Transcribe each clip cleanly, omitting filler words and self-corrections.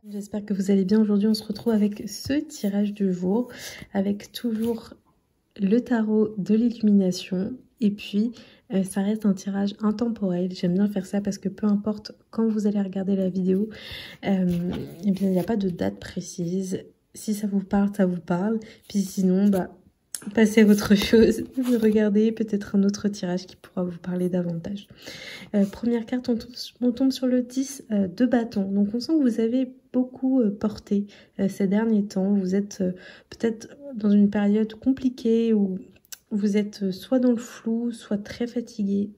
J'espère que vous allez bien. Aujourd'hui, on se retrouve avec ce tirage du jour, avec toujours le tarot de l'illumination. Et puis, ça reste un tirage intemporel. J'aime bien faire ça parce que peu importe quand vous allez regarder la vidéo, eh bien, il n'y a pas de date précise. Si ça vous parle, ça vous parle. Puis sinon, passez à autre chose. Regardez peut-être un autre tirage qui pourra vous parler davantage. Première carte, on tombe sur le 10 de bâton. Donc on sent que vous avez beaucoup porté ces derniers temps. Vous êtes peut-être dans une période compliquée où vous êtes soit dans le flou, soit très fatigué.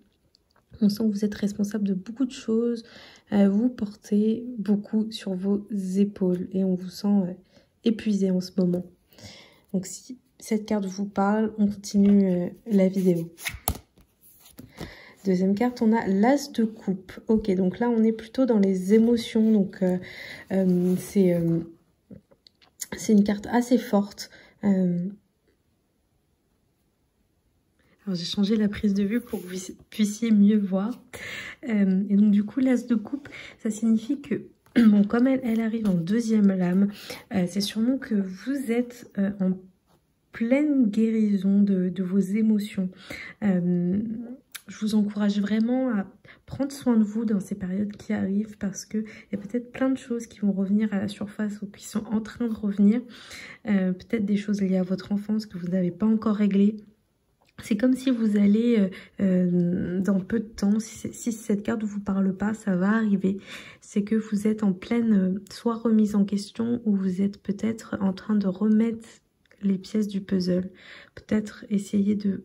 On sent que vous êtes responsable de beaucoup de choses. Vous portez beaucoup sur vos épaules et on vous sent épuisé en ce moment. Donc si cette carte vous parle, on continue la vidéo. Deuxième carte, on a l'As de coupe. Ok, donc là, on est plutôt dans les émotions. Donc, c'est une carte assez forte. Alors, j'ai changé la prise de vue pour que vous puissiez mieux voir. Et donc, du coup, l'As de coupe, ça signifie que, bon, comme elle arrive en deuxième lame, c'est sûrement que vous êtes en pleine guérison de vos émotions. Je vous encourage vraiment à prendre soin de vous dans ces périodes qui arrivent parce qu'il y a peut-être plein de choses qui vont revenir à la surface ou qui sont en train de revenir. Peut-être des choses liées à votre enfance que vous n'avez pas encore réglées. C'est comme si vous allez dans peu de temps, si cette carte ne vous parle pas, ça va arriver. C'est que vous êtes en pleine soit remise en question ou vous êtes peut-être en train de remettre les pièces du puzzle. Peut-être essayer de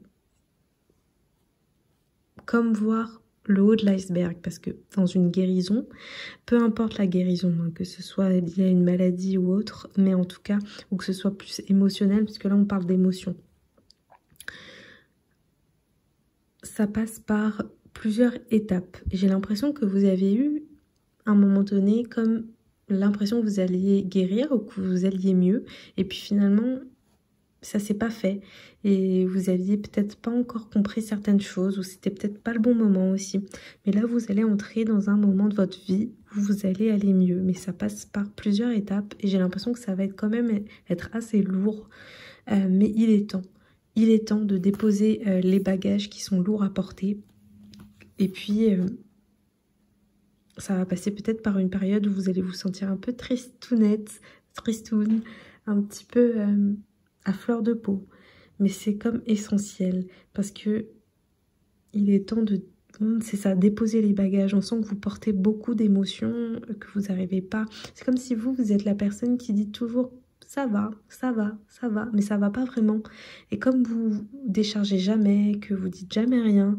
comme voir le haut de l'iceberg, parce que dans une guérison, peu importe la guérison, hein, que ce soit lié à une maladie ou autre, mais en tout cas, ou que ce soit plus émotionnel, puisque là on parle d'émotion. Ça passe par plusieurs étapes. J'ai l'impression que vous avez eu, à un moment donné, comme l'impression que vous alliez guérir ou que vous alliez mieux, et puis finalement, ça s'est pas fait et vous aviez peut-être pas encore compris certaines choses ou c'était peut-être pas le bon moment aussi. Mais là, vous allez entrer dans un moment de votre vie où vous allez aller mieux. Mais ça passe par plusieurs étapes et j'ai l'impression que ça va être quand même être assez lourd. Mais il est temps. Il est temps de déposer les bagages qui sont lourds à porter. Et puis, ça va passer peut-être par une période où vous allez vous sentir un peu tristounette, tristoune, un petit peu à fleur de peau. Mais c'est comme essentiel parce que il est temps de, c'est ça, déposer les bagages. On sent que vous portez beaucoup d'émotions, que vous n'arrivez pas. C'est comme si vous êtes la personne qui dit toujours ça va, ça va, ça va, mais ça va pas vraiment. Et comme vous déchargez jamais, que vous dites jamais rien,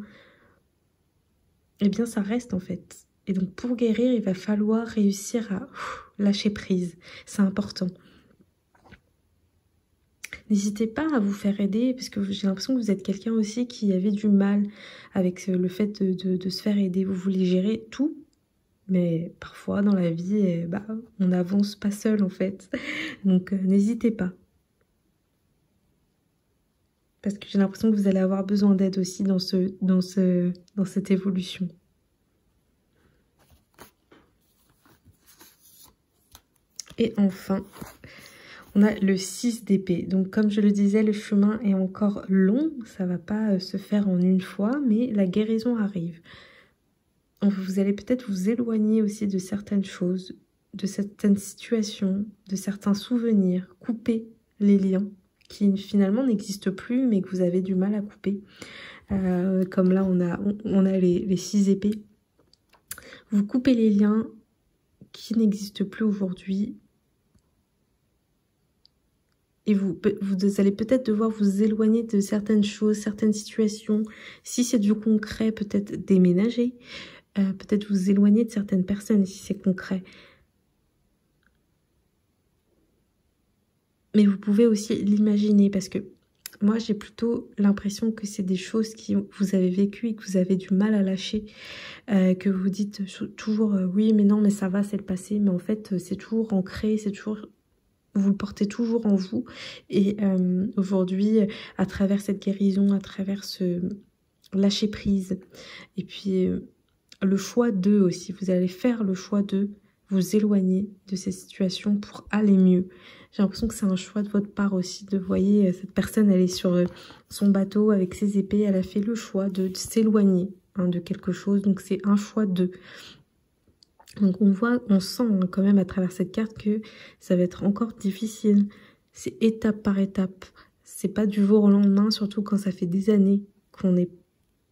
eh bien ça reste en fait. Et donc pour guérir, il va falloir réussir à lâcher prise. C'est important. N'hésitez pas à vous faire aider, parce que j'ai l'impression que vous êtes quelqu'un aussi qui avait du mal avec le fait de se faire aider. Vous voulez gérer tout, mais parfois dans la vie, on n'avance pas seul en fait. Donc n'hésitez pas. Parce que j'ai l'impression que vous allez avoir besoin d'aide aussi dans cette évolution. Et enfin, on a le 6 d'épée. Donc comme je le disais, le chemin est encore long. Ça ne va pas se faire en une fois, mais la guérison arrive. Vous allez peut-être vous éloigner aussi de certaines choses, de certaines situations, de certains souvenirs. Couper les liens qui finalement n'existent plus, mais que vous avez du mal à couper. Comme là, on a les 6 épées. Vous coupez les liens qui n'existent plus aujourd'hui. Et vous allez peut-être devoir vous éloigner de certaines choses, certaines situations. Si c'est du concret, peut-être déménager. Peut-être vous éloigner de certaines personnes si c'est concret. Mais vous pouvez aussi l'imaginer parce que moi, j'ai plutôt l'impression que c'est des choses que vous avez vécues et que vous avez du mal à lâcher. Que vous dites toujours oui, mais non, mais ça va, c'est le passé. Mais en fait, c'est toujours ancré, c'est toujours... Vous le portez toujours en vous. Et aujourd'hui, à travers cette guérison, à travers lâcher prise. Et puis le choix de aussi, vous allez faire le choix de vous éloigner de ces situations pour aller mieux. J'ai l'impression que c'est un choix de votre part aussi. De voyez, cette personne, elle est sur son bateau avec ses épées. Elle a fait le choix de s'éloigner de quelque chose. Donc c'est un choix de. Donc on sent quand même à travers cette carte que ça va être encore difficile. C'est étape par étape. C'est pas du jour au lendemain, surtout quand ça fait des années qu'on est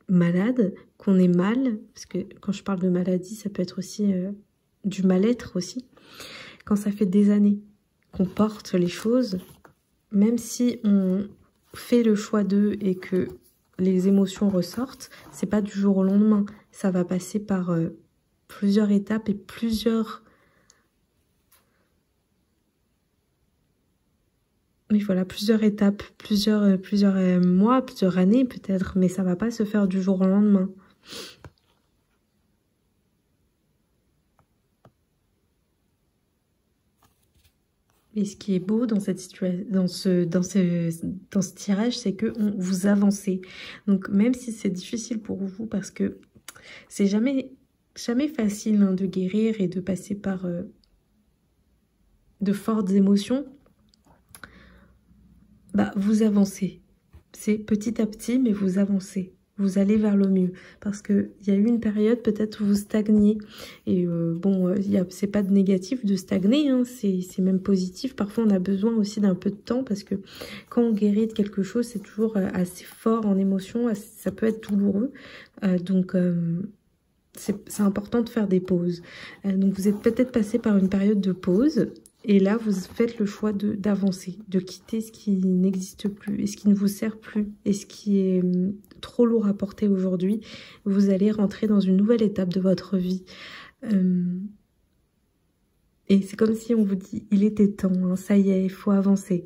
malade, qu'on est mal. Parce que quand je parle de maladie, ça peut être aussi du mal-être aussi. Quand ça fait des années qu'on porte les choses, même si on fait le choix d'eux et que les émotions ressortent, c'est pas du jour au lendemain. Ça va passer par plusieurs étapes et plusieurs... Oui, voilà, plusieurs étapes, plusieurs mois, plusieurs années peut-être, mais ça va pas se faire du jour au lendemain. Et ce qui est beau dans cette situation, dans ce tirage, c'est que vous avancez. Donc même si c'est difficile pour vous, parce que c'est jamais facile de guérir et de passer par de fortes émotions, bah vous avancez. C'est petit à petit, mais vous avancez. Vous allez vers le mieux. Parce qu'il y a eu une période peut-être où vous stagniez. Et bon, c'est pas de négatif de stagner, hein, c'est même positif. Parfois, on a besoin aussi d'un peu de temps parce que quand on guérit de quelque chose, c'est toujours assez fort en émotion. Ça peut être douloureux. Donc, c'est important de faire des pauses. Donc, vous êtes peut-être passé par une période de pause. Et là, vous faites le choix d'avancer, de quitter ce qui n'existe plus et ce qui ne vous sert plus et ce qui est trop lourd à porter aujourd'hui. Vous allez rentrer dans une nouvelle étape de votre vie. Et c'est comme si on vous dit, il était temps, hein, ça y est, il faut avancer.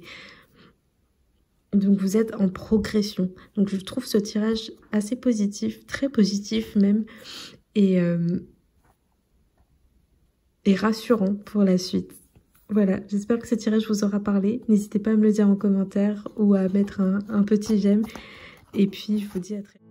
Donc vous êtes en progression. Donc je trouve ce tirage assez positif, très positif même, et rassurant pour la suite. Voilà, j'espère que ce tirage vous aura parlé. N'hésitez pas à me le dire en commentaire ou à mettre un petit j'aime. Et puis, je vous dis à très bientôt.